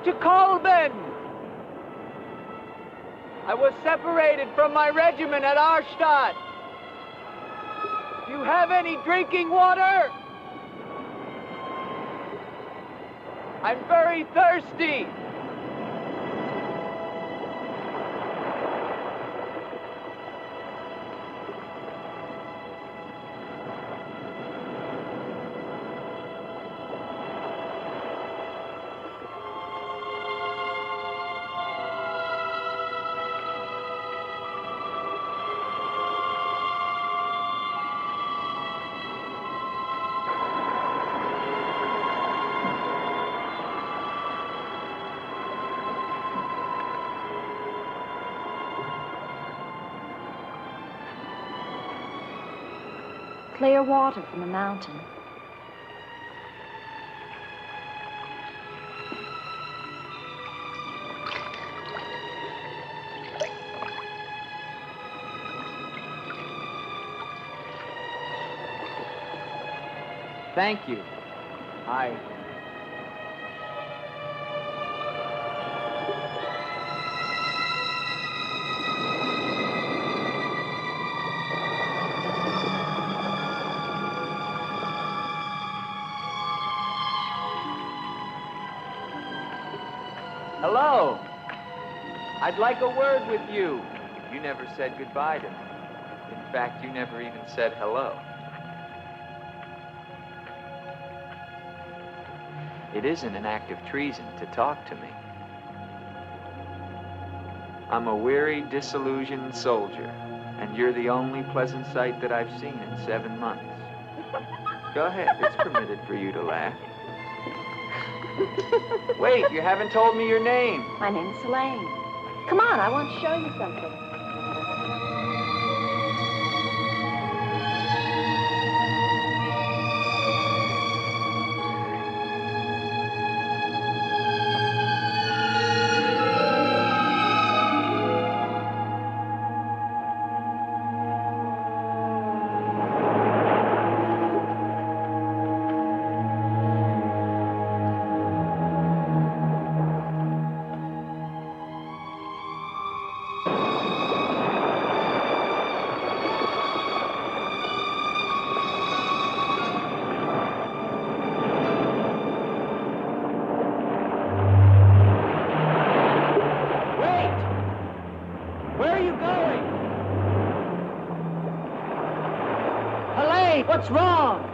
to Kolben. I was separated from my regiment at Arstadt. Do you have any drinking water? I'm very thirsty. Clear water from the mountain. Thank you. Hello. I'd like a word with you. You never said goodbye to me. In fact, you never even said hello. It isn't an act of treason to talk to me. I'm a weary, disillusioned soldier, and you're the only pleasant sight that I've seen in 7 months. Go ahead, it's permitted for you to laugh. Wait, you haven't told me your name. My name's Selene. Come on, I want to show you something. What's wrong?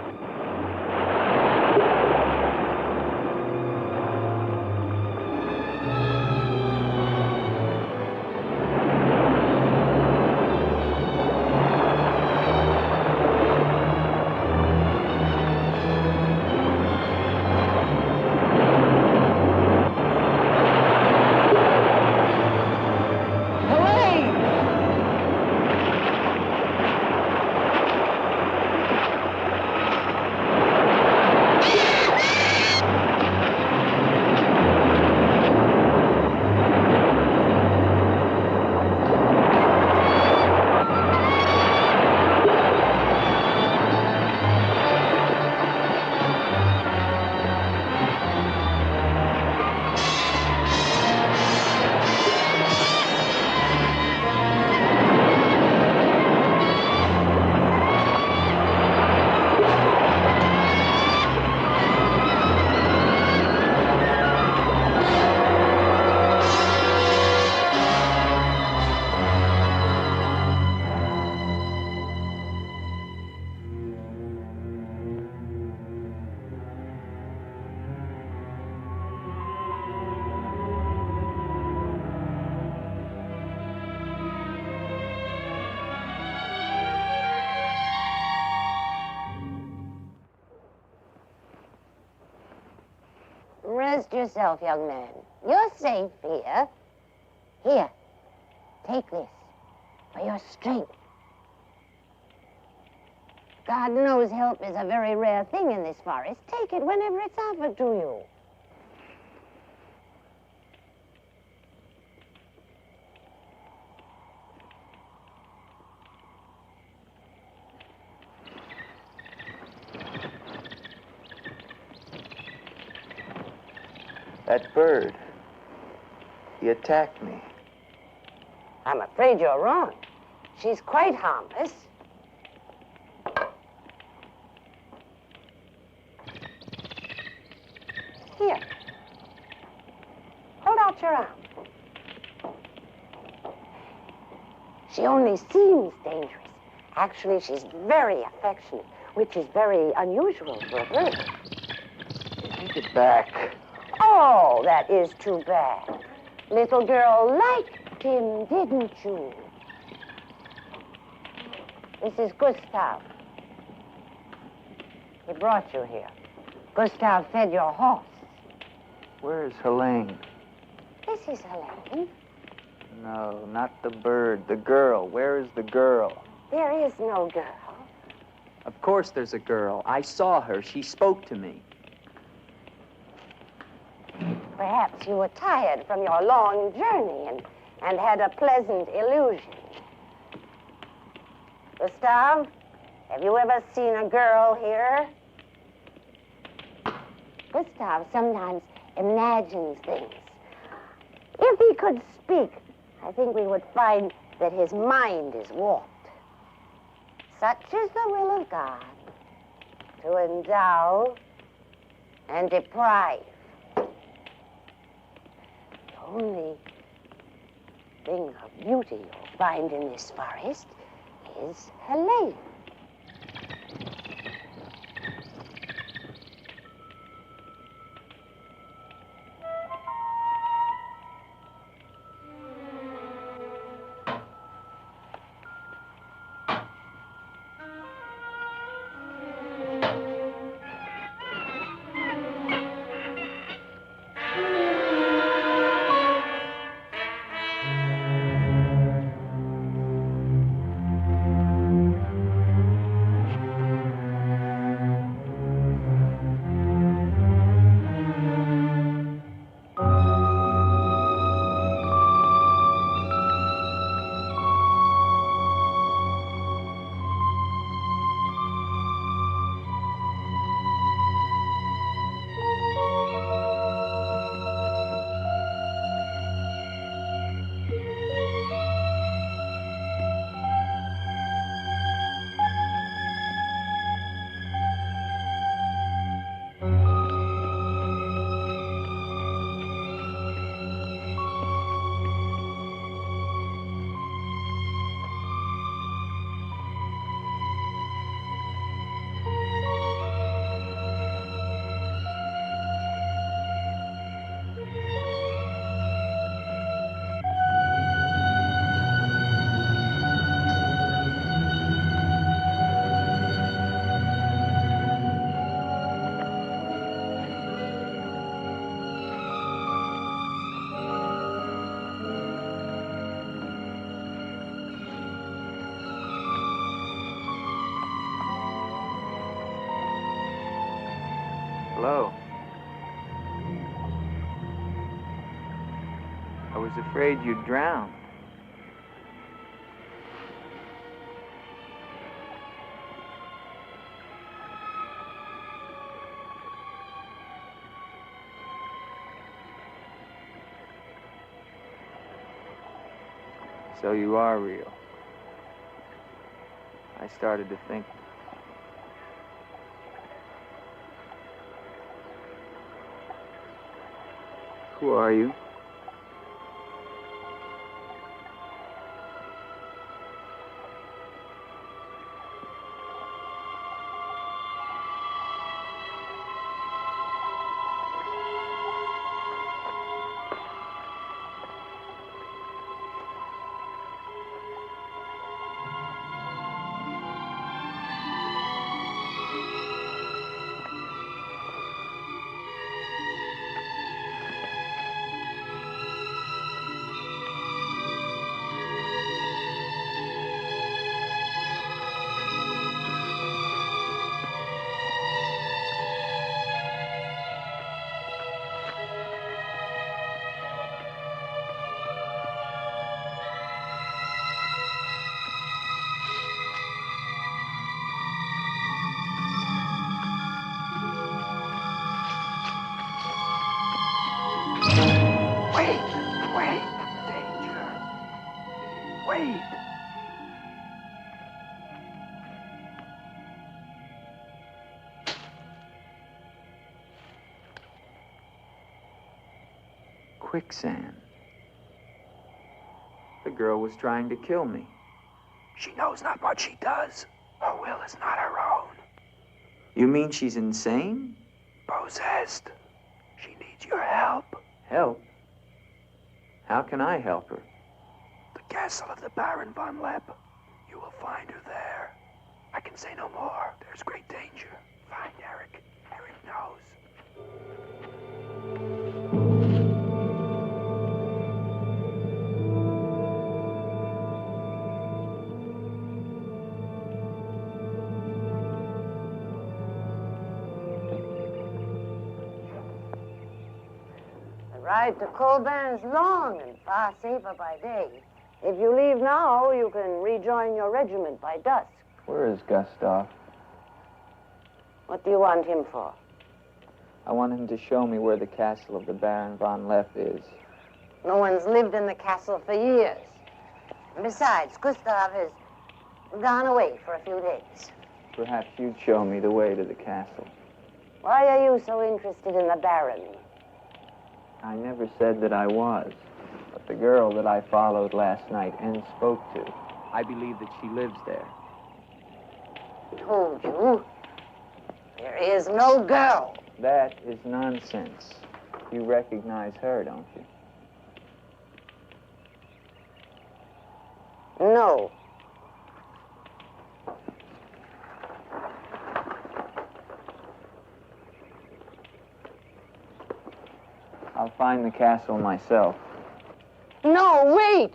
Rest yourself, young man. You're safe here. Here, take this for your strength. God knows help is a very rare thing in this forest. Take it whenever it's offered to you. That bird, He attacked me. I'm afraid you're wrong. She's quite harmless. Here. Hold out your arm. She only seems dangerous. Actually, she's very affectionate, which is very unusual for a bird. Take it back. Oh, that is too bad. Little girl liked him, didn't you? This is Gustav. He brought you here. Gustav fed your horse. Where is Helene? This is Helene. No, not the bird. The girl. Where is the girl? There is no girl. Of course there's a girl. I saw her. She spoke to me. Perhaps you were tired from your long journey and had a pleasant illusion. Gustav, have you ever seen a girl here? Gustav sometimes imagines things. If he could speak, I think we would find that his mind is warped. Such is the will of God, to endow and deprive. The only thing of beauty you'll find in this forest is Helene. Hello. I was afraid you'd drown. So you are real. I started to think. Who are you? indeed. Quicksand. The girl was trying to kill me. She knows not what she does. Her will is not her own. You mean she's insane? Possessed. She needs your help. Help? How can I help her? The castle of the Baron von Lepp. You will find her there. I can say no more. There's great danger. Find Eric. Eric knows. The ride to Colbin is long and far safer by day. If you leave now, you can rejoin your regiment by dusk. Where is Gustav? What do you want him for? I want him to show me where the castle of the Baron von Lepp is. No one's lived in the castle for years. And besides, Gustav has gone away for a few days. Perhaps you'd show me the way to the castle. Why are you so interested in the Baron? I never said that I was. But the girl that I followed last night and spoke to, I believe that she lives there. Told you. There is no girl. That is nonsense. You recognize her, don't you? No. I'll find the castle myself. No, wait!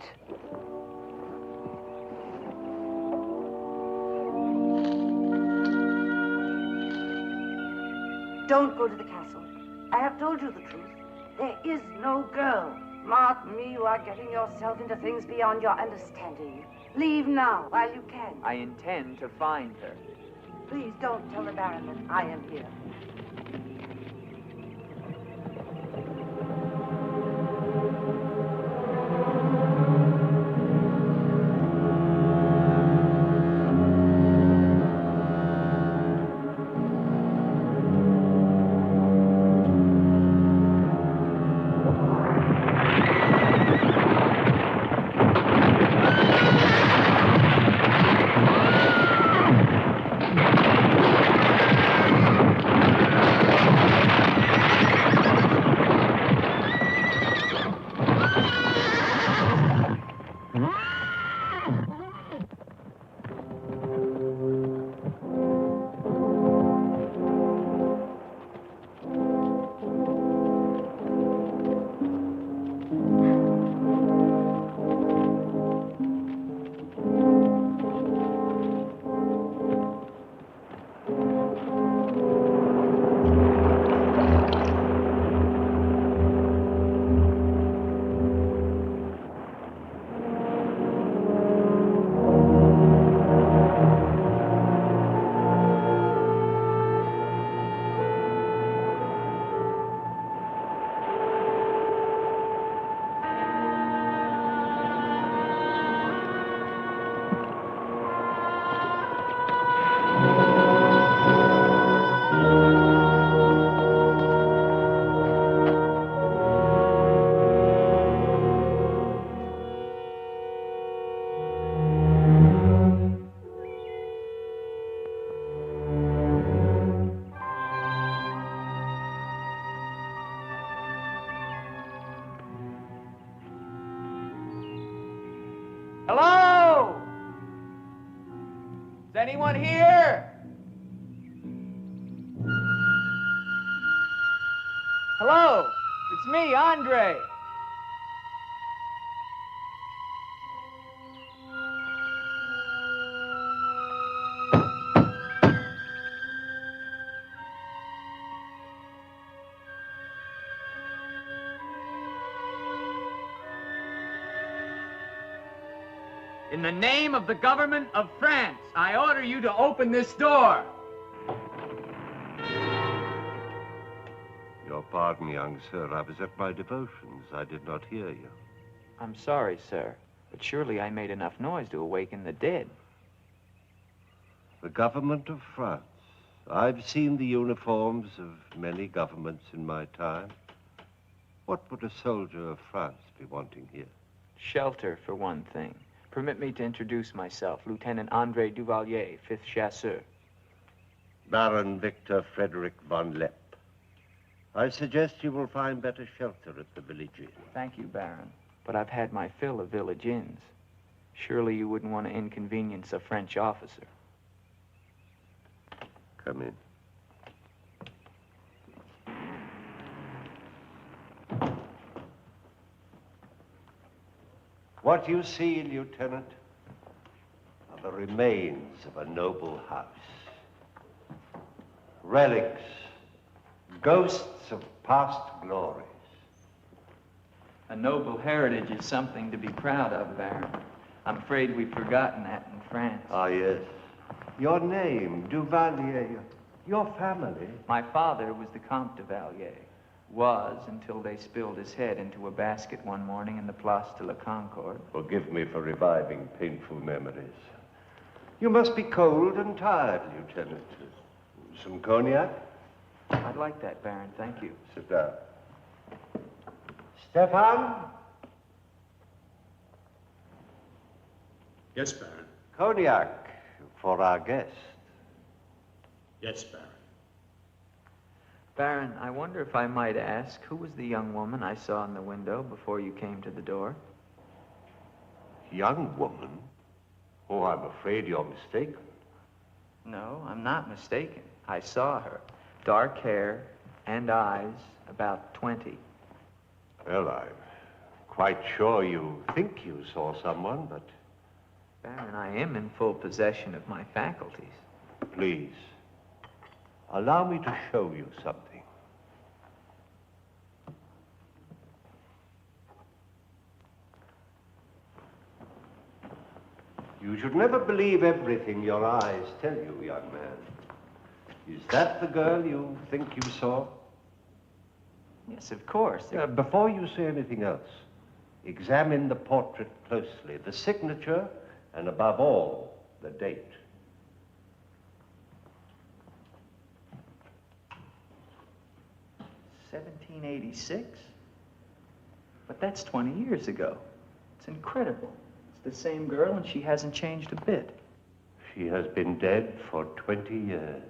Don't go to the castle. I have told you the truth. There is no girl. Mark me, you are getting yourself into things beyond your understanding. Leave now, while you can. I intend to find her. Please don't tell the Baron that I am here. Hello? Is anyone here? Hello? It's me, Andre. In the name of the government of France, I order you to open this door. Your pardon, young sir. I was at my devotions. I did not hear you. I'm sorry, sir. But surely I made enough noise to awaken the dead. The government of France. I've seen the uniforms of many governments in my time. What would a soldier of France be wanting here? Shelter, for one thing. Permit me to introduce myself, Lieutenant André Duvalier, 5th Chasseurs. Baron Victor Frederick von Lepp. I suggest you will find better shelter at the village inn. Thank you, Baron. But I've had my fill of village inns. Surely you wouldn't want to inconvenience a French officer. Come in. What you see, Lieutenant, are the remains of a noble house. Relics, ghosts of past glories. A noble heritage is something to be proud of, Baron. I'm afraid we've forgotten that in France. Ah, yes. Your name, Duvalier, your family. My father was the Comte de Valier. Was until they spilled his head into a basket one morning in the Place de la Concorde. Forgive me for reviving painful memories. You must be cold and tired, Lieutenant. Some cognac? I'd like that, Baron. Thank you. Sit down. Stefan? Yes, Baron. Cognac for our guest. Yes, Baron. Baron, I wonder if I might ask, who was the young woman I saw in the window before you came to the door? Young woman? Oh, I'm afraid you're mistaken. No, I'm not mistaken. I saw her. Dark hair and eyes, about 20. Well, I'm quite sure you think you saw someone, but... Baron, I am in full possession of my faculties. Please, allow me to show you something. You should never believe everything your eyes tell you, young man. Is that the girl you think you saw? Yes, of course. Before you say anything else, examine the portrait closely, the signature, and above all, the date. $1786? But that's 20 years ago. It's incredible. It's the same girl, and she hasn't changed a bit. She has been dead for 20 years.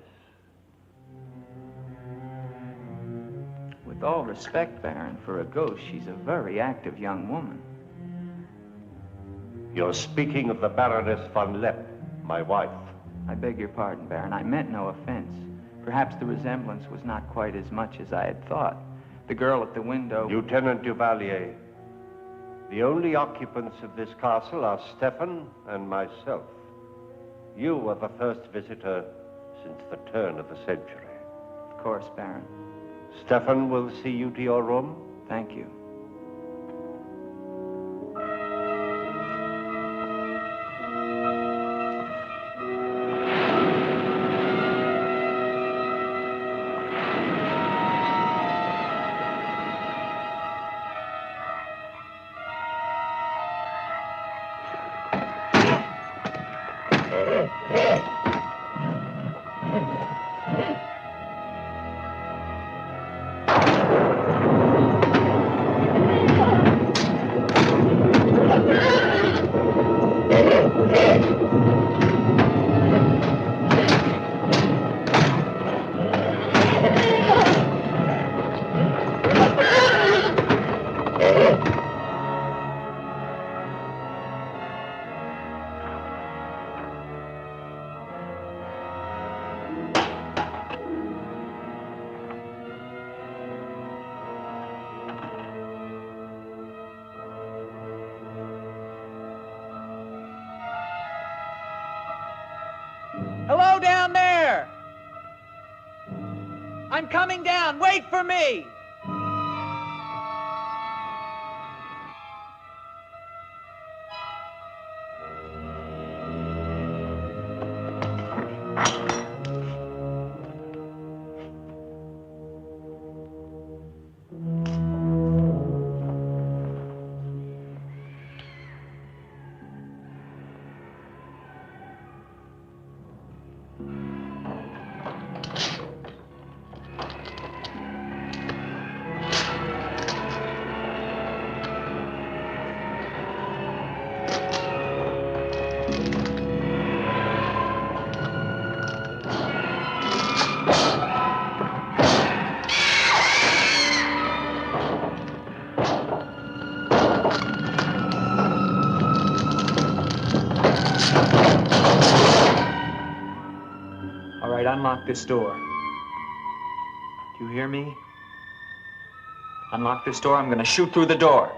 With all respect, Baron, for a ghost, she's a very active young woman. You're speaking of the Baroness von Lepp, my wife. I beg your pardon, Baron. I meant no offense. Perhaps the resemblance was not quite as much as I had thought. The girl at the window... Lieutenant Duvalier, the only occupants of this castle are Stefan and myself. You are the first visitor since the turn of the century. Of course, Baron. Stefan will see you to your room. Thank you. Hello down there! I'm coming down. Wait for me! All right, unlock this door. Do you hear me? Unlock this door, I'm gonna shoot through the door.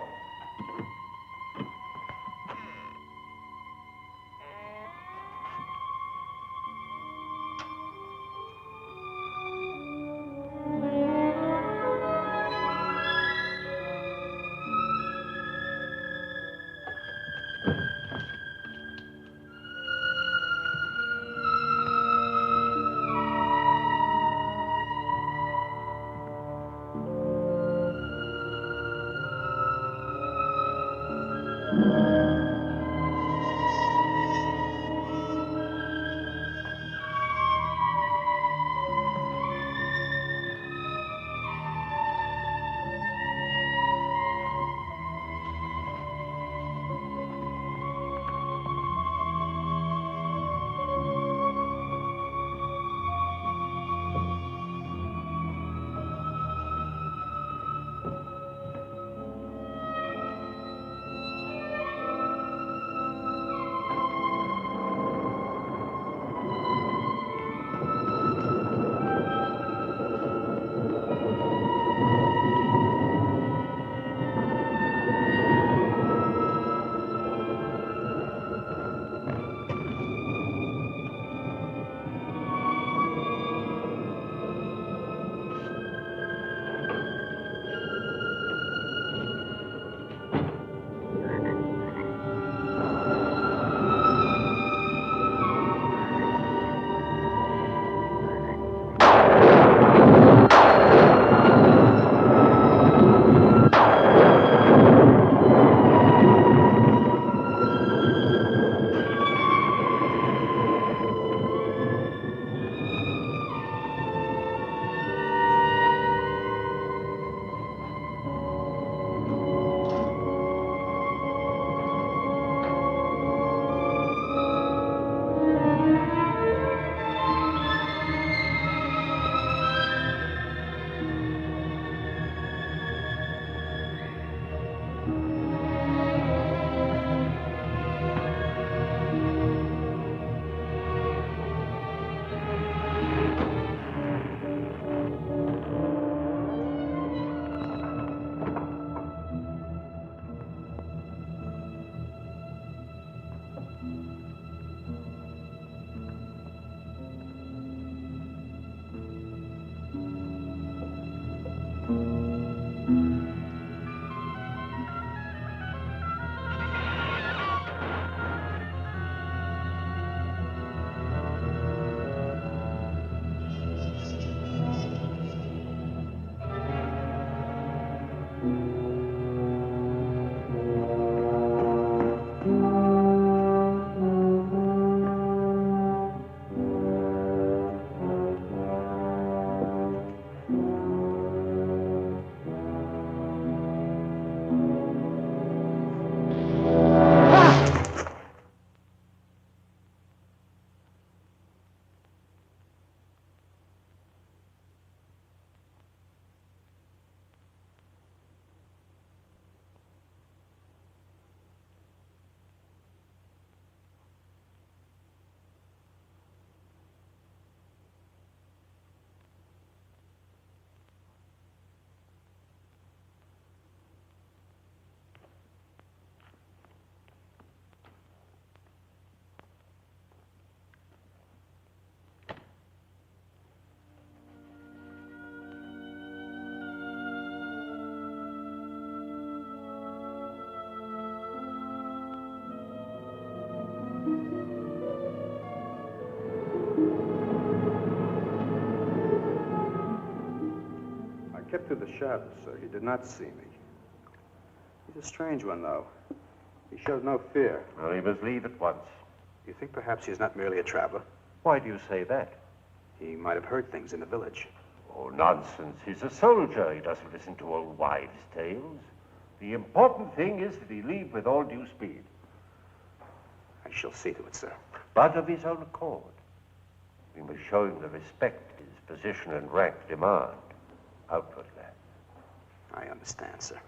Kept through the shadows, sir. He did not see me. He's a strange one, though. He showed no fear. Well, he must leave at once. You think perhaps he's not merely a traveler? Why do you say that? He might have heard things in the village. Oh, nonsense. He's a soldier. He doesn't listen to old wives' tales. The important thing is that he leave with all due speed. I shall see to it, sir. But of his own accord. We must show him the respect his position and rank demand outwardly. I understand, sir.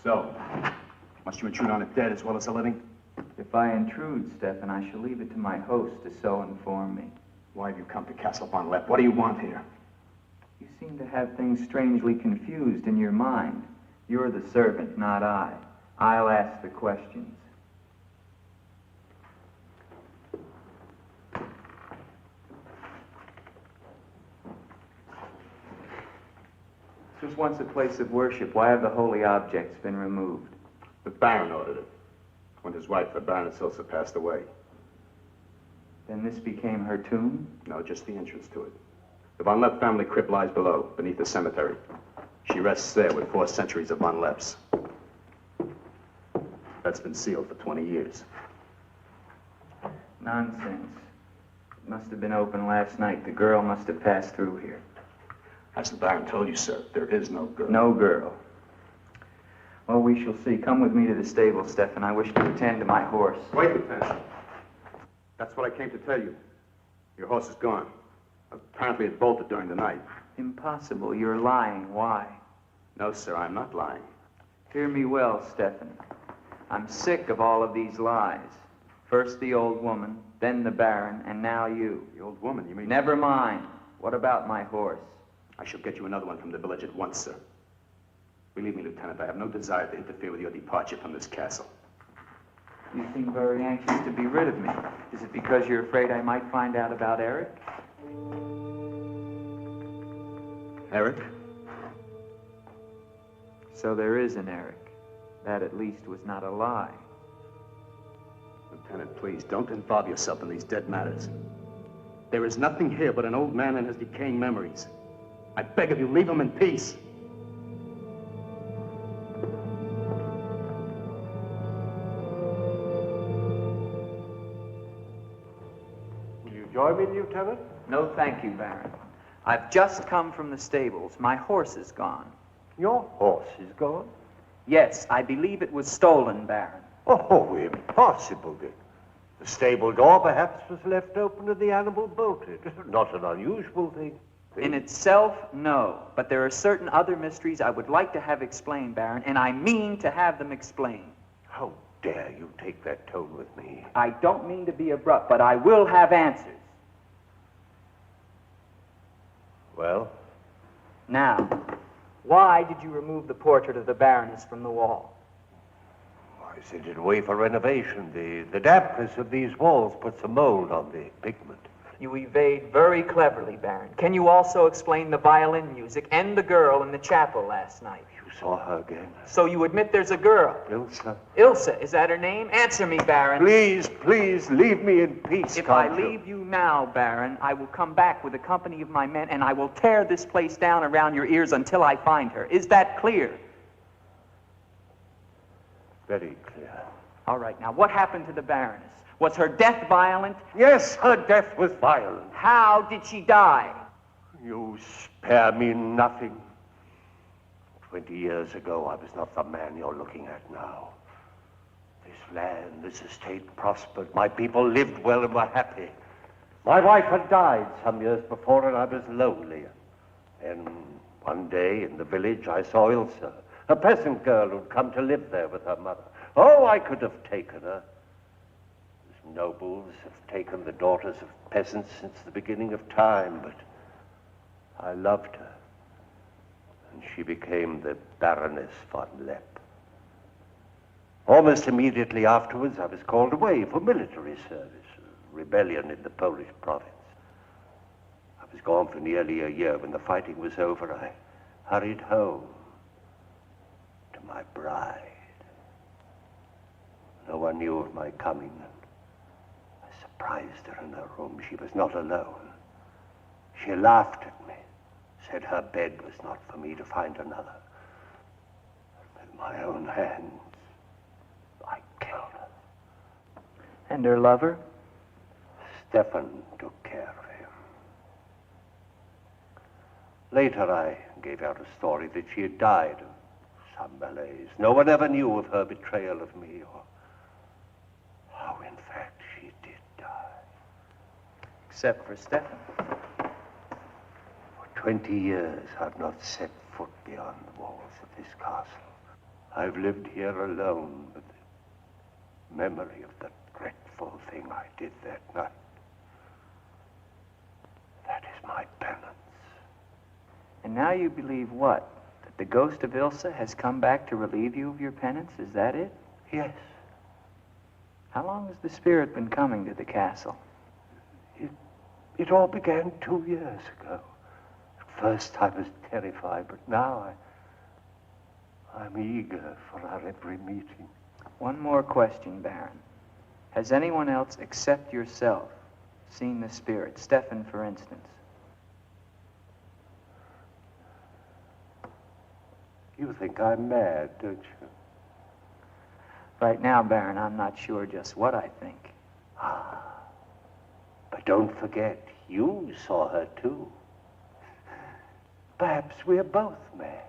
So, must you intrude on the dead as well as the living? If I intrude, Stefan, I shall leave it to my host to so inform me. Why have you come to Castle Von Lepp? What do you want here? You seem to have things strangely confused in your mind. You're the servant, not I. I'll ask the questions. This was once a place of worship. Why have the holy objects been removed? The Baron ordered it. When his wife, the Baroness Ilsa, passed away. Then this became her tomb? No, just the entrance to it. The Von Lepp family crypt lies below, beneath the cemetery. She rests there with 4 centuries of Von Lepps. That's been sealed for 20 years. Nonsense. It must have been open last night. The girl must have passed through here. As the Baron told you, sir, there is no girl. No girl. Well, we shall see. Come with me to the stable, Stefan. I wish to attend to my horse. Wait, Lieutenant. That's what I came to tell you. Your horse is gone. Apparently it bolted during the night. Impossible. You're lying. Why? No, sir, I'm not lying. Hear me well, Stefan. I'm sick of all of these lies. First the old woman, then the Baron, and now you. The old woman, you mean? Never mind. What about my horse? I shall get you another one from the village at once, sir. Believe me, Lieutenant, I have no desire to interfere with your departure from this castle. You seem very anxious to be rid of me. Is it because you're afraid I might find out about Eric? Eric? So there is an Eric. That at least was not a lie. Lieutenant, please, don't involve yourself in these dead matters. There is nothing here but an old man and his decaying memories. I beg of you, leave him in peace. Will you join me, Lieutenant? No, thank you, Baron. I've just come from the stables. My horse is gone. Your horse is gone? Yes, I believe it was stolen, Baron. Oh, impossible, Dick. The stable door perhaps was left open and the animal bolted. Not an unusual thing. In itself, no. But there are certain other mysteries I would like to have explained, Baron, and I mean to have them explained. How dare you take that tone with me? I don't mean to be abrupt, but I will have answers. Well? Now, why did you remove the portrait of the Baroness from the wall? I sent it away for renovation. The dampness of these walls puts a mold on the pigment. You evade very cleverly, Baron. Can you also explain the violin music and the girl in the chapel last night? You saw her again? So you admit there's a girl? Ilsa. Ilsa, is that her name? Answer me, Baron. Please, please, leave me in peace, If I leave you now, Baron, I will come back with a company of my men and I will tear this place down around your ears until I find her. Is that clear? Very clear. All right, now what happened to the Baroness? Was her death violent? Yes, her death was violent. How did she die? You spare me nothing. 20 years ago, I was not the man you're looking at now. This land, this estate prospered. My people lived well and were happy. My wife had died some years before, and I was lonely. And one day in the village, I saw Ilsa, a peasant girl who'd come to live there with her mother. Oh, I could have taken her. Nobles have taken the daughters of peasants since the beginning of time, but I loved her, and she became the Baroness von Lepp. Almost immediately afterwards, I was called away for military service, a rebellion in the Polish province. I was gone for nearly a year. When the fighting was over, I hurried home to my bride. No one knew of my coming. I surprised her in her room. She was not alone. She laughed at me, said her bed was not for me to find another. With my own hands, I killed her. And her lover? Stefan took care of him. Later, I gave out a story that she had died of some malaise. No one ever knew of her betrayal of me, or how, in fact, she did die. Except for Stefan. For 20 years, I've not set foot beyond the walls of this castle. I've lived here alone with the memory of the dreadful thing I did that night. That is my penance. And now you believe what? That the ghost of Ilsa has come back to relieve you of your penance? Is that it? Yes. How long has the spirit been coming to the castle? It all began 2 years ago. At first I was terrified, but now I'm eager for our every meeting. One more question, Baron. Has anyone else except yourself seen the spirit? Stefan, for instance. You think I'm mad, don't you? Right now, Baron, I'm not sure just what I think. Ah. But don't forget, you saw her too. Perhaps we're both mad.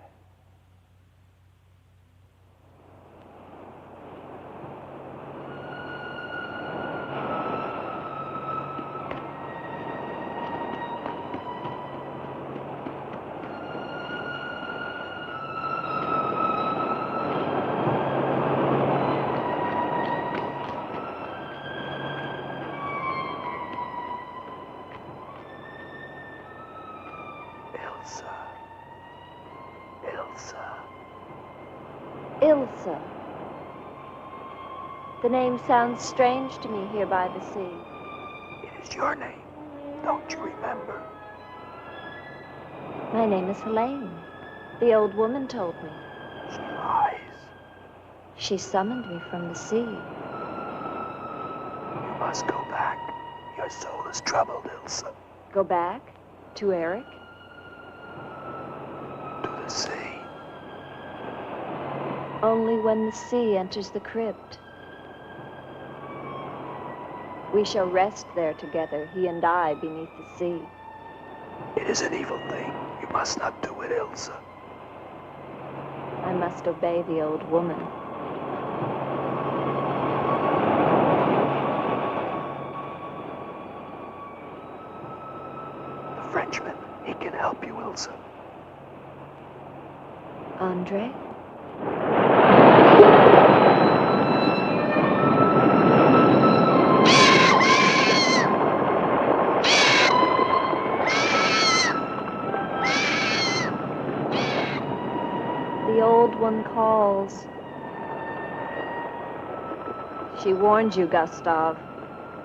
Ilsa. The name sounds strange to me here by the sea. It is your name. Don't you remember? My name is Helene. The old woman told me. She lies. She summoned me from the sea. You must go back. Your soul is troubled, Ilsa. Go back? To Eric? To the sea. Only when the sea enters the crypt. We shall rest there together, he and I, beneath the sea. It is an evil thing. You must not do it, Ilsa. I must obey the old woman. The Frenchman, he can help you, Ilsa. Andre? The old one calls. She warned you, Gustav.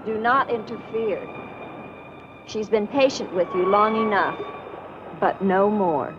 Do not interfere. She's been patient with you long enough, but no more.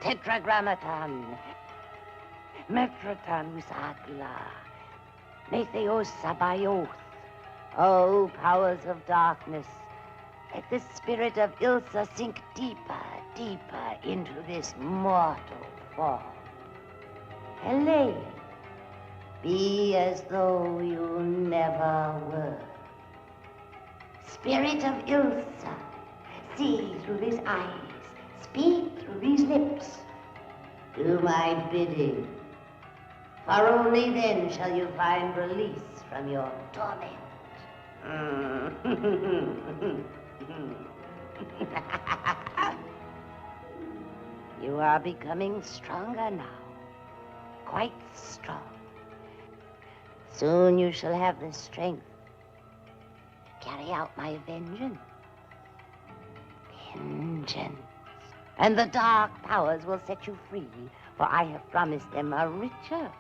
Tetragrammaton, Metrotanus Agla, Metheos Sabaoth. O powers of darkness, let the spirit of Ilsa sink deeper, deeper into this mortal form. Helene, be as though you never were. Spirit of Ilsa, see through these eyes. Speak through these lips. Do my bidding. For only then shall you find release from your torment. You are becoming stronger now. Quite strong. Soon you shall have the strength to carry out my vengeance. Vengeance. And the dark powers will set you free, for I have promised them a richer prize.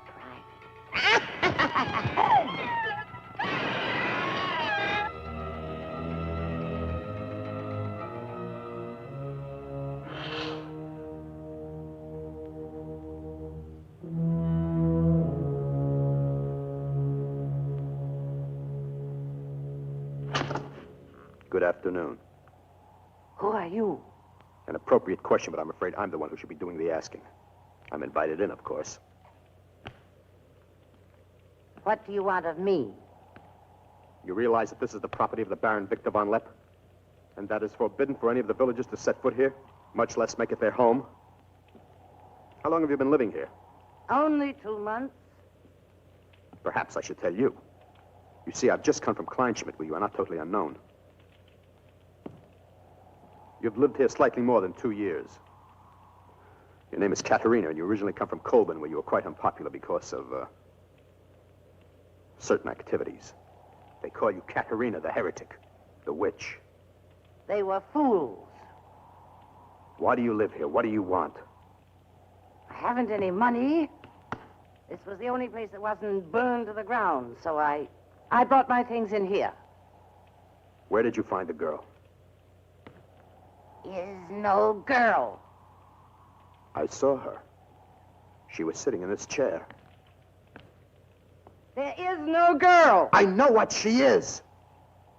Good afternoon. Who are you? An appropriate question, but I'm afraid I'm the one who should be doing the asking. I'm invited in, of course. What do you want of me? You realize that this is the property of the Baron Victor von Lepp? And that is forbidden for any of the villagers to set foot here, much less make it their home? How long have you been living here? Only 2 months. Perhaps I should tell you. You see, I've just come from Kleinschmidt, where you are not totally unknown. You've lived here slightly more than 2 years. Your name is Katerina, and you originally come from Kolben, where you were quite unpopular because of, certain activities. They call you Katerina the heretic, the witch. They were fools. Why do you live here? What do you want? I haven't any money. This was the only place that wasn't burned to the ground, so I brought my things in here. Where did you find the girl? Is no girl. I saw her. She was sitting in this chair. There is no girl. I know what she is.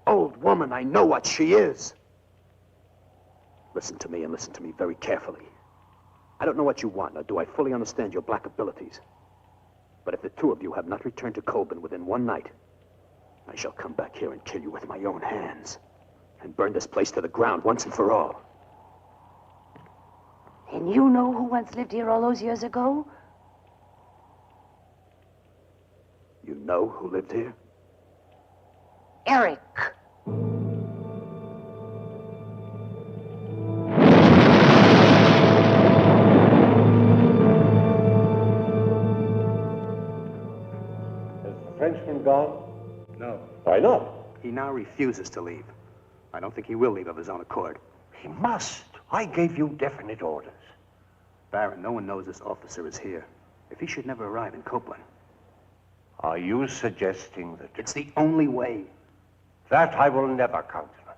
Old woman, I know what she is. Listen to me, and listen to me very carefully. I don't know what you want, nor do I fully understand your black abilities. But if the two of you have not returned to Kolben within one night, I shall come back here and kill you with my own hands, and burn this place to the ground once and for all. And you know who once lived here all those years ago? You know who lived here? Eric. Has the Frenchman gone? No. Why not? He now refuses to leave. I don't think he will leave of his own accord. He must. I gave you definite orders. Baron, no one knows this officer is here. If he should never arrive in Copeland. Are you suggesting that... It's the only way. That I will never countenance.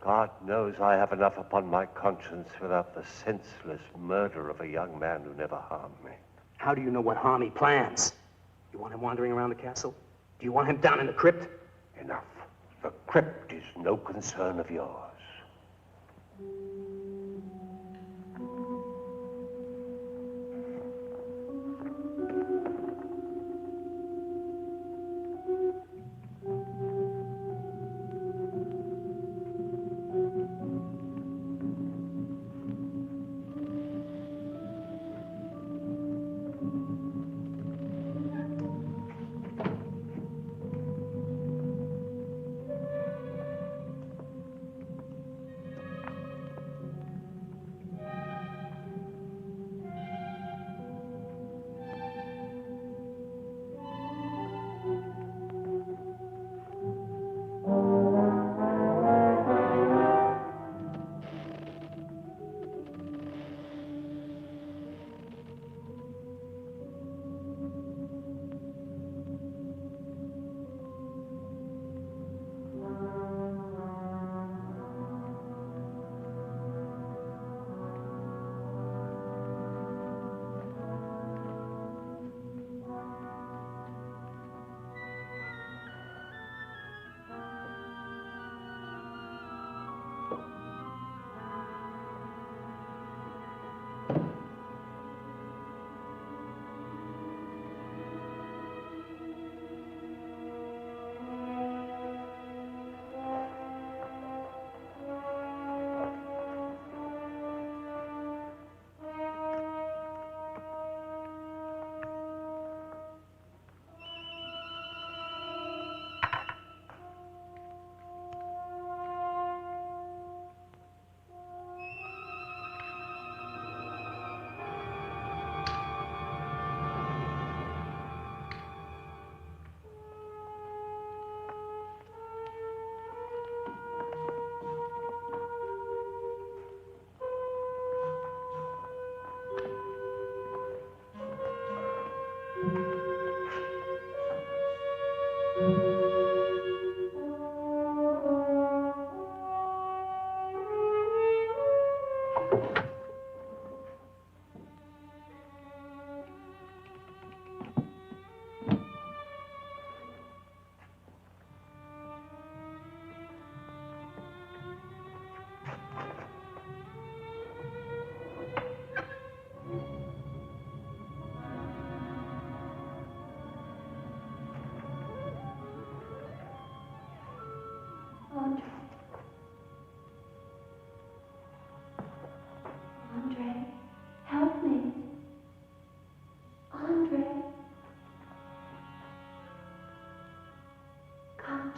God knows I have enough upon my conscience without the senseless murder of a young man who never harmed me. How do you know what harm he plans? You want him wandering around the castle? Do you want him down in the crypt? Enough. The crypt is no concern of yours.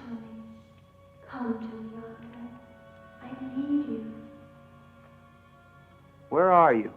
to me. Come to me, Andre. I need you. Where are you?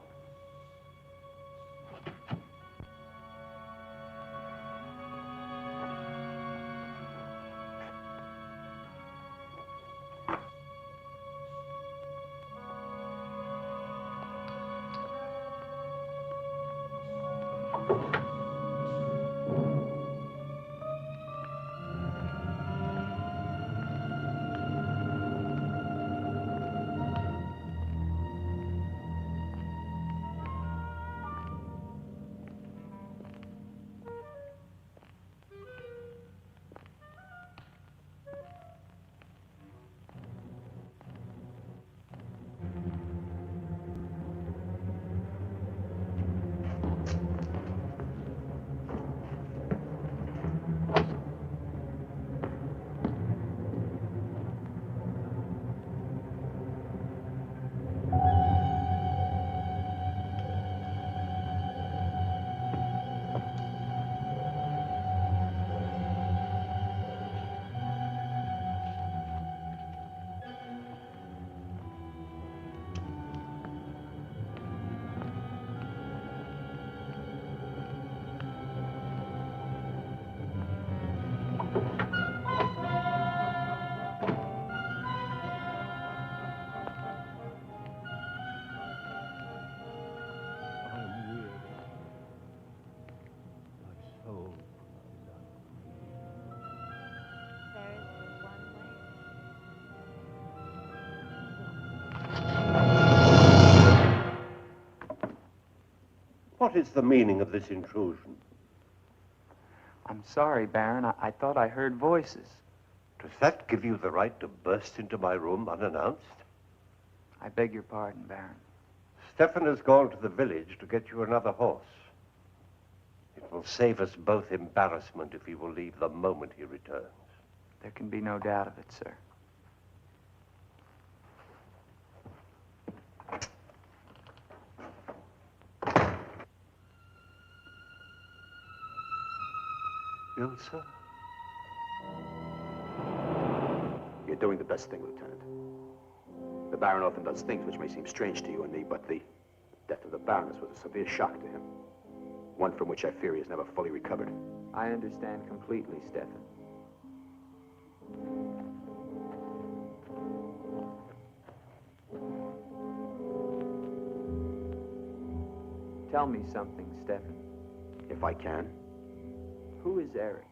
What is the meaning of this intrusion? I'm sorry, Baron. I thought I heard voices. Does that give you the right to burst into my room unannounced? I beg your pardon, Baron. Stefan has gone to the village to get you another horse. It will save us both embarrassment if he will leave the moment he returns. There can be no doubt of it, sir. Ilsa? You're doing the best thing, Lieutenant. The Baron often does things which may seem strange to you and me, but the death of the Baroness was a severe shock to him. One from which I fear he has never fully recovered. I understand completely, Stefan. Tell me something, Stefan. If I can. Who is Eric?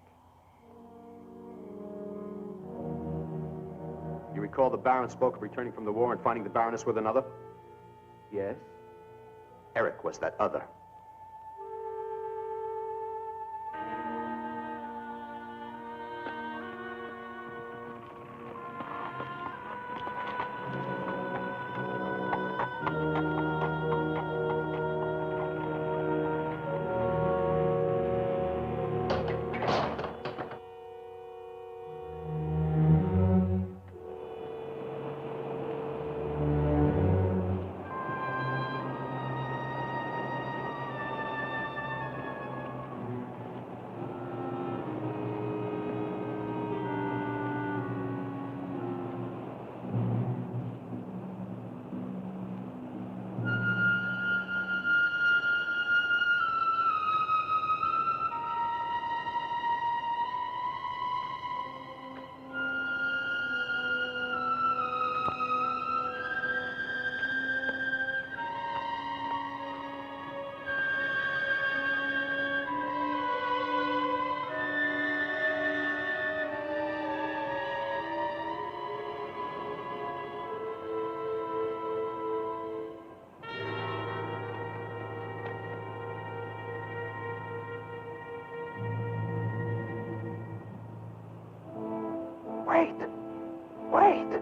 You recall the Baron spoke of returning from the war and finding the Baroness with another? Yes? Eric was that other. Wait! Wait!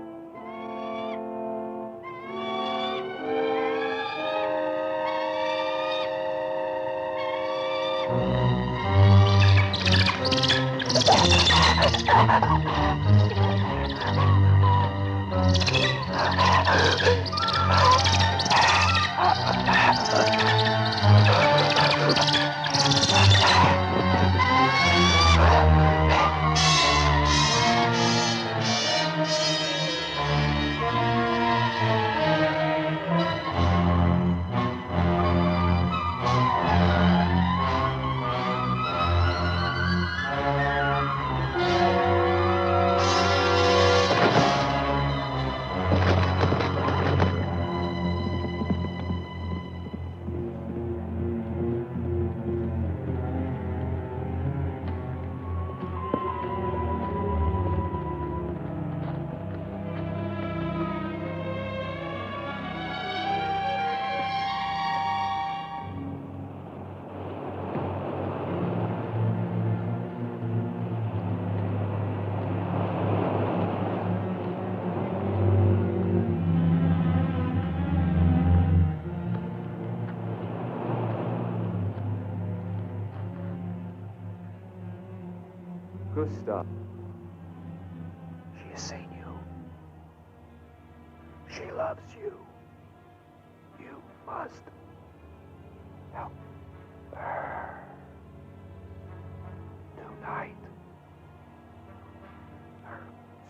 Gustav. She has seen you. She loves you. You must help her. Tonight, her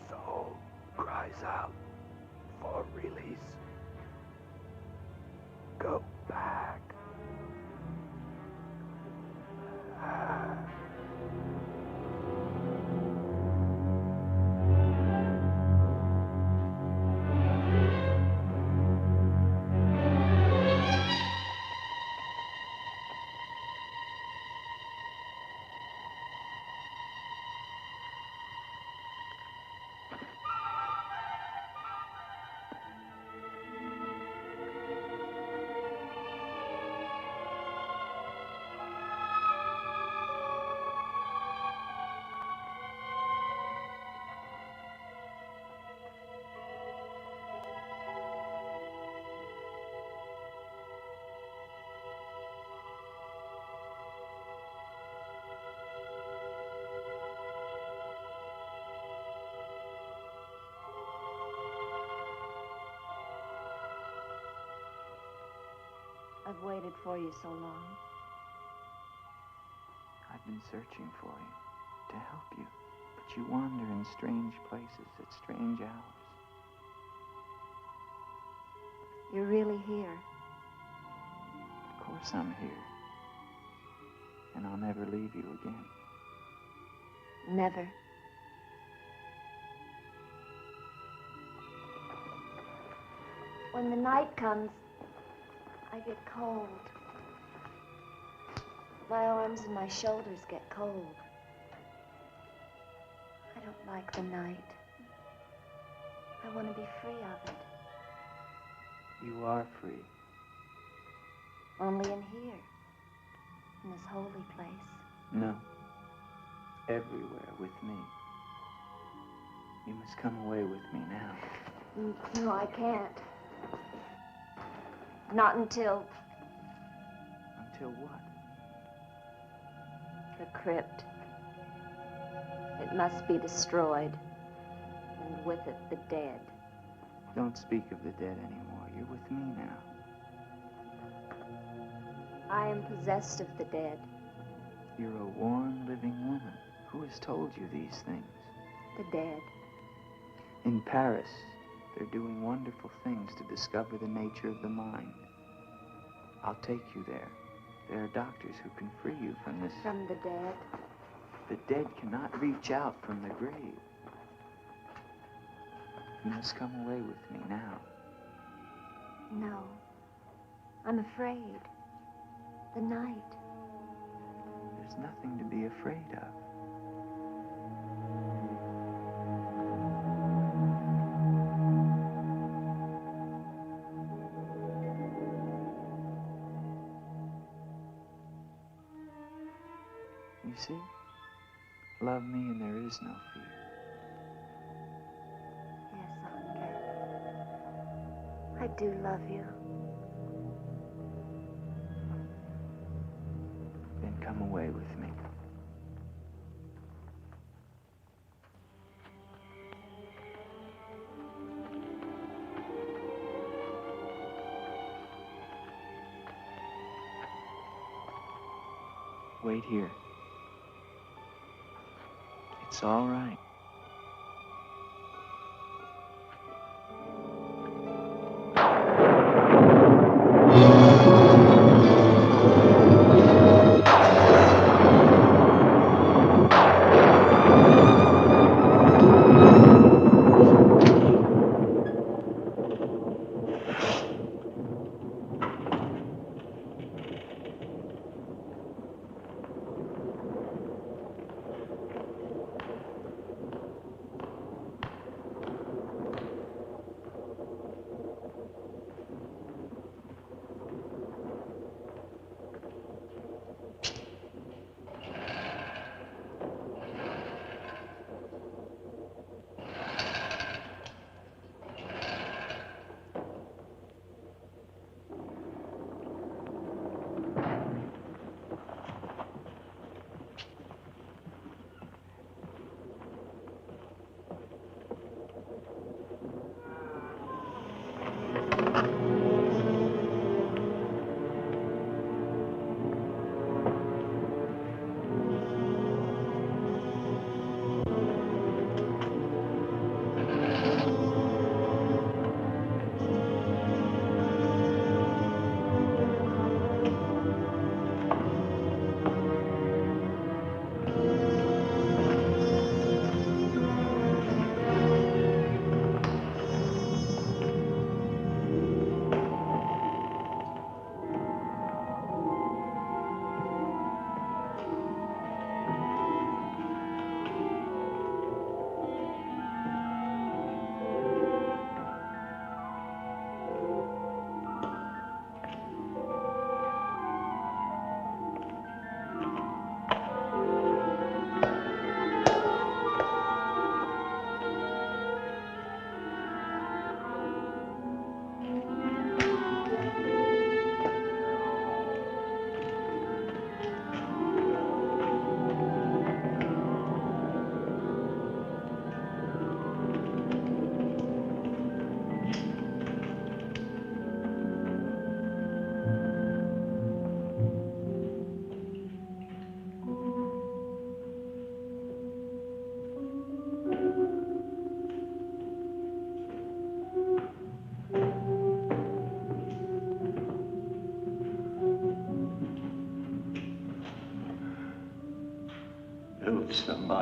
soul cries out for release. Go back. I've waited for you so long. I've been searching for you, to help you, but you wander in strange places at strange hours. You're really here. Of course I'm here. And I'll never leave you again. Never. When the night comes, I get cold. My arms and my shoulders get cold. I don't like the night. I want to be free of it. You are free. Only in here, in this holy place. No. Everywhere with me. You must come away with me now. No, I can't. Not until Until what? the crypt. It must be destroyed, and with it the dead. Don't speak of the dead anymore. You're with me now. I am possessed of the dead. You're a warm, living woman. Who has told you these things? The dead. In Paris, they're doing wonderful things to discover the nature of the mind. I'll take you there. There are doctors who can free you from this. From the dead. The dead cannot reach out from the grave. You must come away with me now. No. I'm afraid. The night. There's nothing to be afraid of. You see? Love me and there is no fear. Yes, Andre. I do love you. Then come away with me. Wait here. It's all right.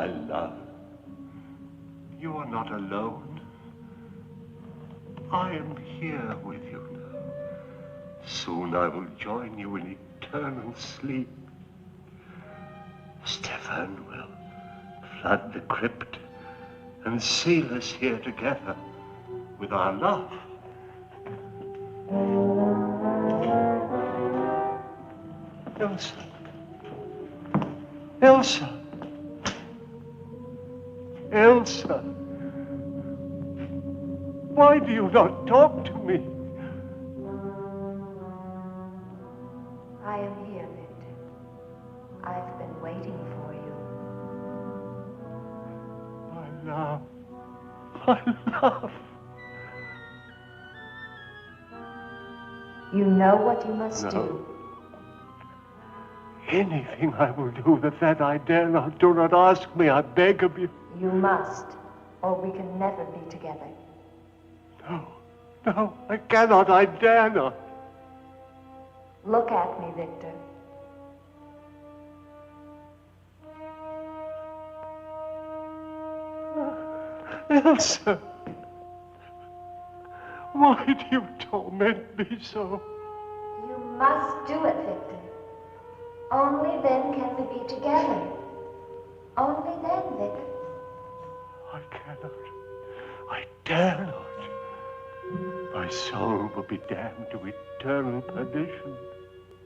My love, you are not alone. I am here with you now. Soon I will join you in eternal sleep. Stefan will flood the crypt and seal us here together with our love. Elsa. Elsa. Elsa. Why do you not talk to me? I am here, Victor. I've been waiting for you. My love. My love. You know what you must No. do. Anything I will do that I dare not. Do not ask me, I beg of you. You must, or we can never be together. No, I cannot, I dare not. Look at me, Victor. Elsa, why do you torment me so? You must do it, Victor. Only then can we be together. Only then, Victor. I cannot. I dare not. My soul will be damned to eternal perdition.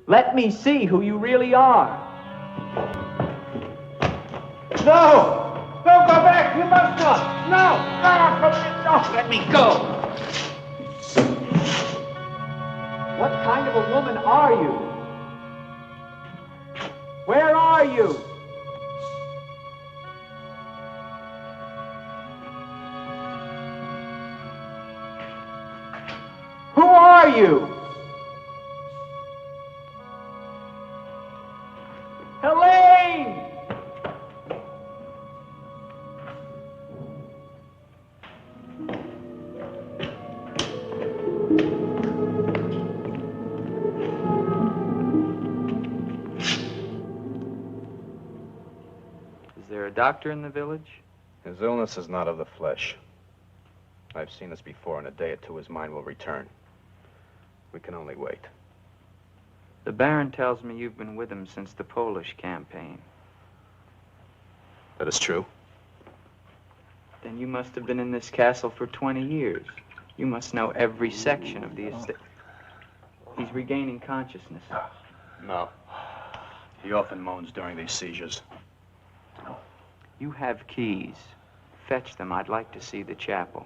Let me see who you really are. No! Don't go back! You must not! No! Let me go. What kind of a woman are you? Where are you? Who are you? Helene! Is there a doctor in the village? His illness is not of the flesh. I've seen this before. In a day or two, his mind will return. We can only wait. The Baron tells me you've been with him since the Polish campaign. That is true. Then you must have been in this castle for 20 years. You must know every section of the estate. He's regaining consciousness. No. He often moans during these seizures. You have keys. Fetch them. I'd like to see the chapel.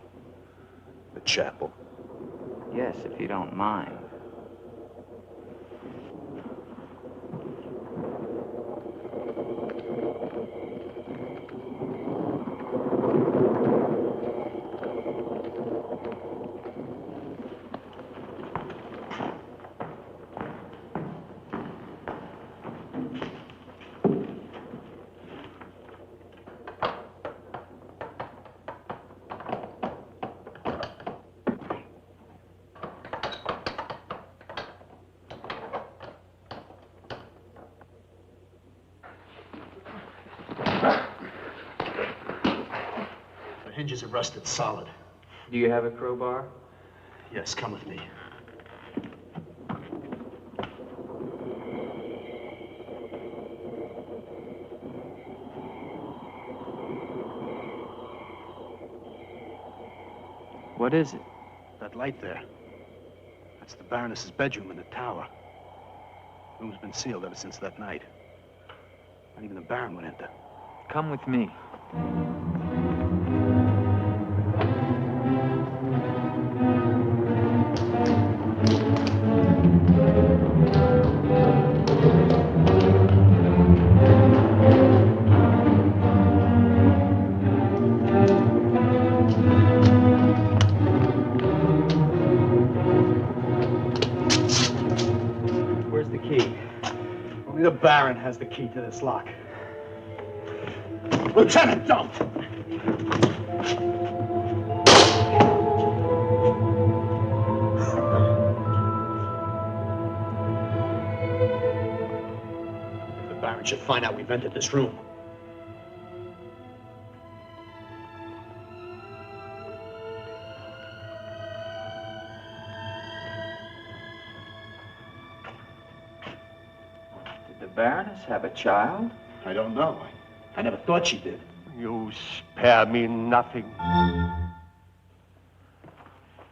The chapel? Yes, if you don't mind. The hinges are rusted solid. Do you have a crowbar? Yes, come with me. What is it? That light there. That's the Baroness's bedroom in the tower. The room's been sealed ever since that night. Not even the Baron would enter. Come with me. Where's the key? Only the Baron has the key to this lock. Lieutenant, don't! If the Baron should find out we've entered this room, the Baroness have a child? I don't know. I never thought she did. You spare me nothing.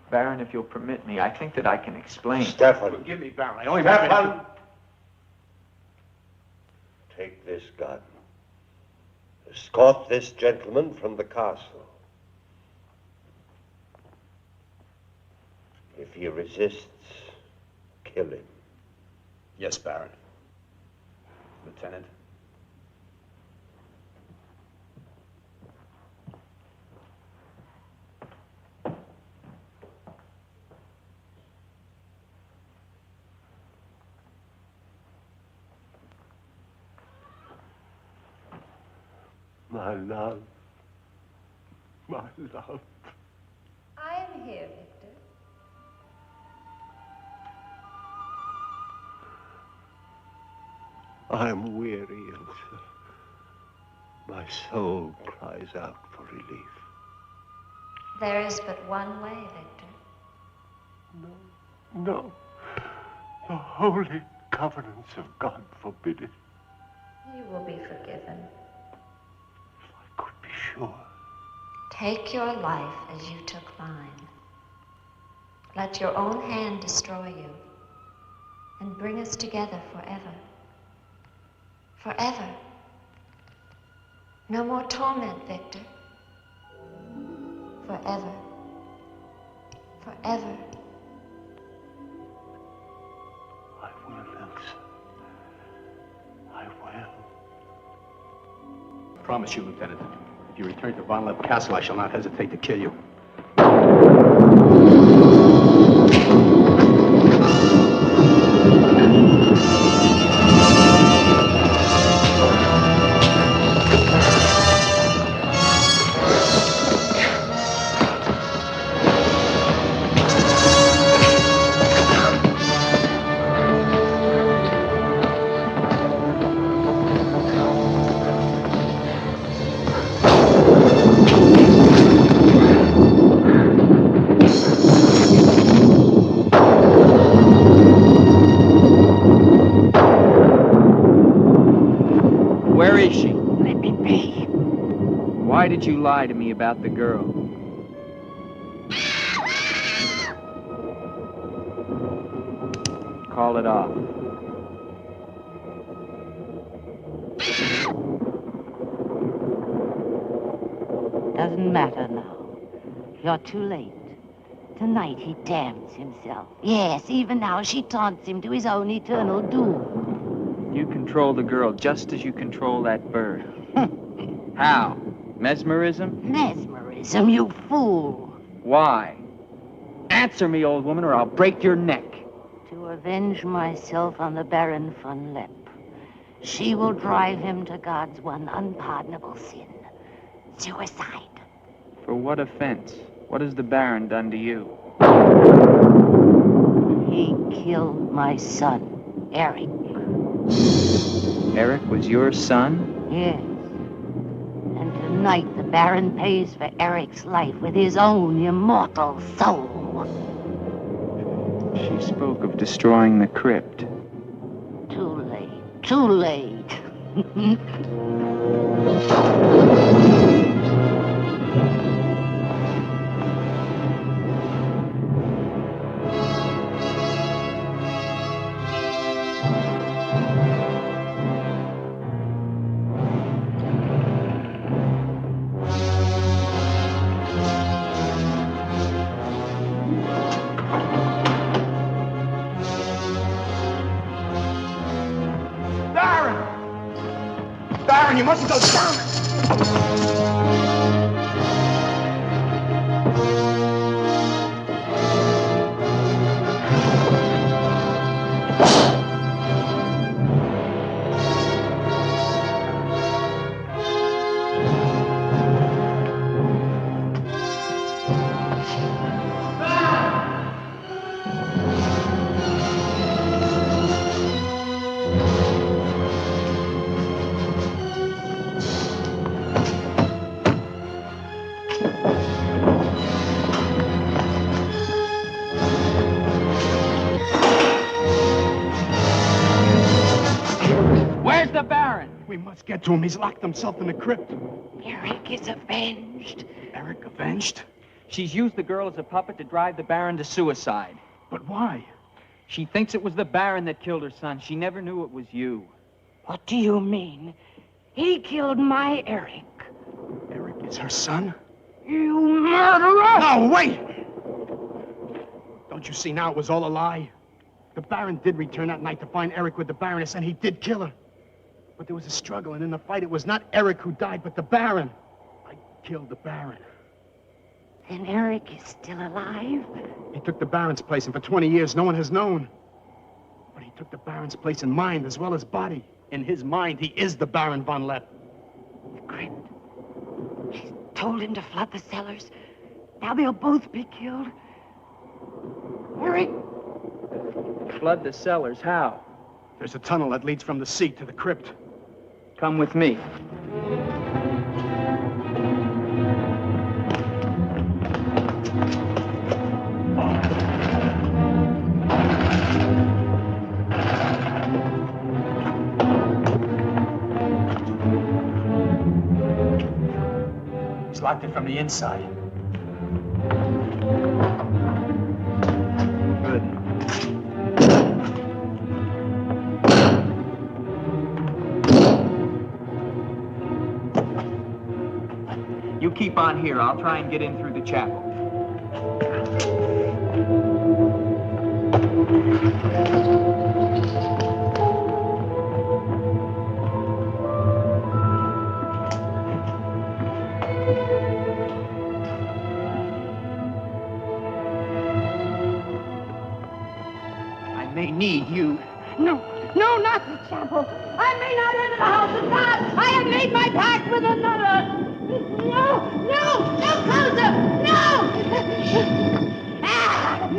Baron, if you'll permit me, I think that I can explain. Stefan. Forgive me, Baron. I only Stefan! Take this gun. Escort this gentleman from the castle. If he resists, kill him. Yes, Baron. Lieutenant. My love. My love. I am here, Victor. I am weary, Ilsa. My soul cries out for relief. There is but one way, Victor. No. The holy covenants of God forbid it. You will be forgiven. I could be sure. Take your life as you took mine. Let your own hand destroy you and bring us together forever. Forever. No more torment, Victor. Forever. Forever. I will, Elsa. I will. I promise you, Lieutenant. If you return to Von Lepp Castle, I shall not hesitate to kill you. Where is she? Let me be. Why did you lie to me about the girl? Call it off. Doesn't matter now. You're too late. Tonight he damns himself. Yes, even now she taunts him to his own eternal doom. You control the girl just as you control that bird. How? Mesmerism? Mesmerism, you fool. Why? Answer me, old woman, or I'll break your neck. To avenge myself on the Baron von Lepp. She will drive him to God's one unpardonable sin. Suicide. For what offense? What has the Baron done to you? He killed my son, Eric. Eric was your son? Yes. And tonight the Baron pays for Eric's life with his own immortal soul. She spoke of destroying the crypt. Too late. Too late. Baron, you mustn't go down. We must get to him. He's locked himself in the crypt. Eric is avenged. Eric avenged? She's used the girl as a puppet to drive the Baron to suicide. But why? She thinks it was the Baron that killed her son. She never knew it was you. What do you mean? He killed my Eric. Eric is her son? You murderer! No, wait! Don't you see now it was all a lie? The Baron did return that night to find Eric with the Baroness, and he did kill her. But there was a struggle, and in the fight, it was not Eric who died, but the Baron. I killed the Baron. Then Eric is still alive? He took the Baron's place, and for 20 years, no one has known. But he took the Baron's place in mind as well as body. In his mind, he is the Baron von Lepp. The crypt. She's told him to flood the cellars. Now they'll both be killed. Eric! Flood the cellars? How? There's a tunnel that leads from the sea to the crypt. Come with me. He's locked it from the inside. Good. You keep on here. I'll try and get in through the chapel. I may need you. No, not the chapel. I may not enter the house of God. I have made my pact with another. No closer! No! Ah!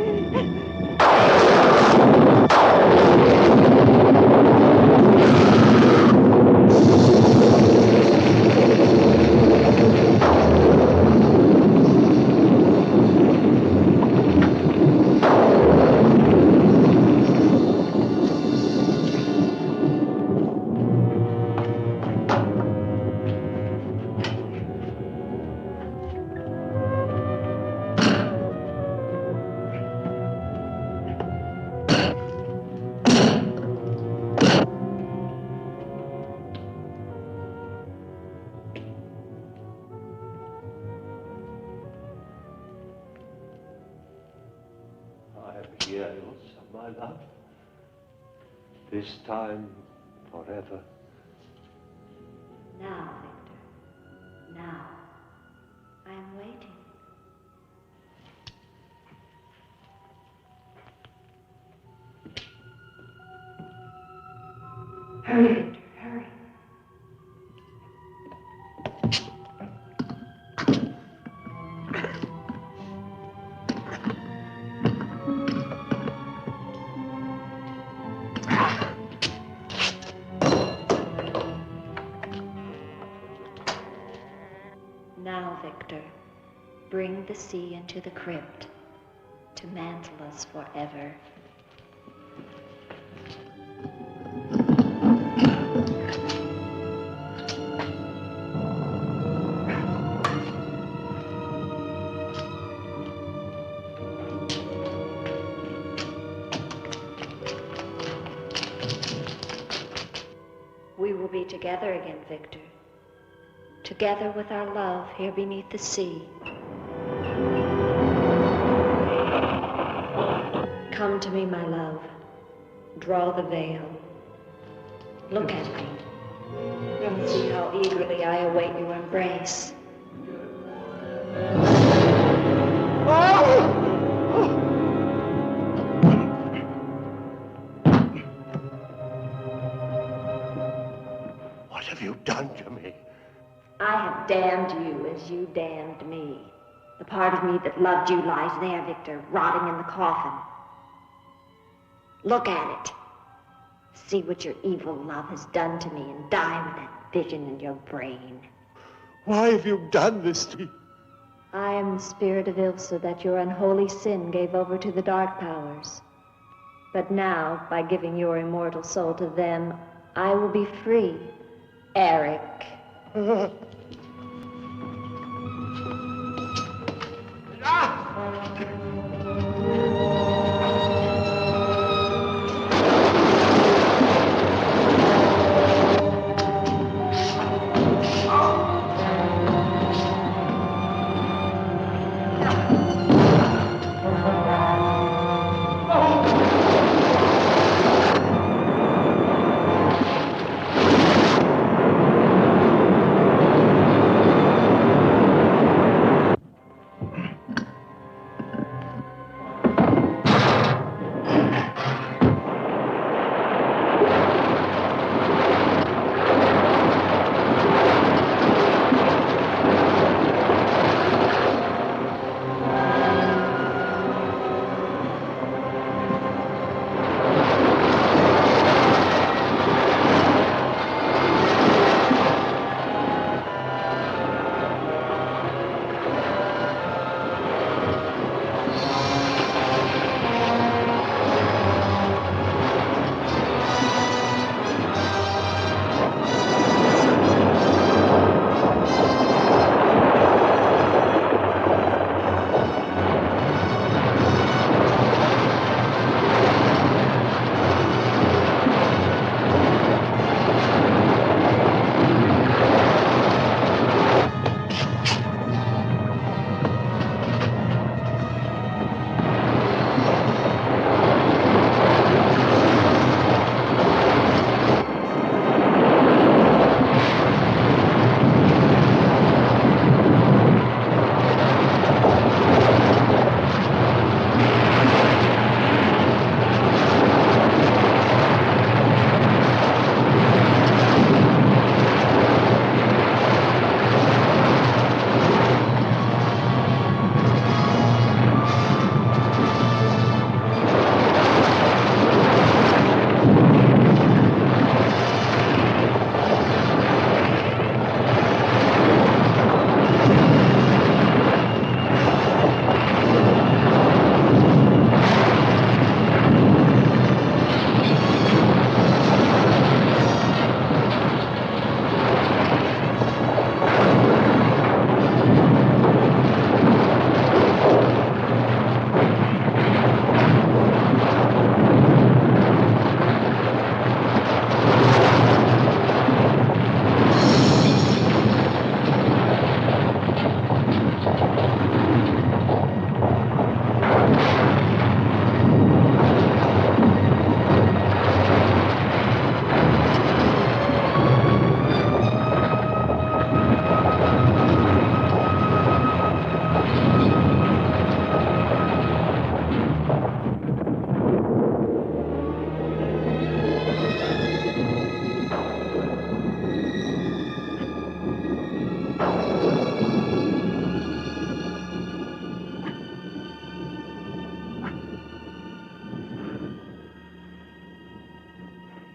Years of my love, this time forever. Now, Victor. Now. I am waiting. Hurry, Victor, hurry. Now, Victor, bring the sea into the crypt to mantle us forever. We will be together again, Victor. Together with our love here beneath the sea. Come to me, my love. Draw the veil. Look at me. And see how eagerly I await your embrace. What have you done to me? I have damned you as you damned me. The part of me that loved you lies there, Victor, rotting in the coffin. Look at it. See what your evil love has done to me and die with that vision in your brain. Why have you done this to me? I am the spirit of Ilsa that your unholy sin gave over to the dark powers. But now, by giving your immortal soul to them, I will be free Eric.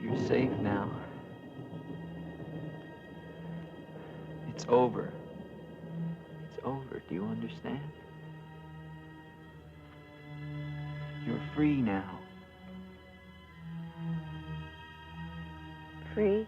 You're safe now. It's over. It's over. Do you understand? You're free now. Free?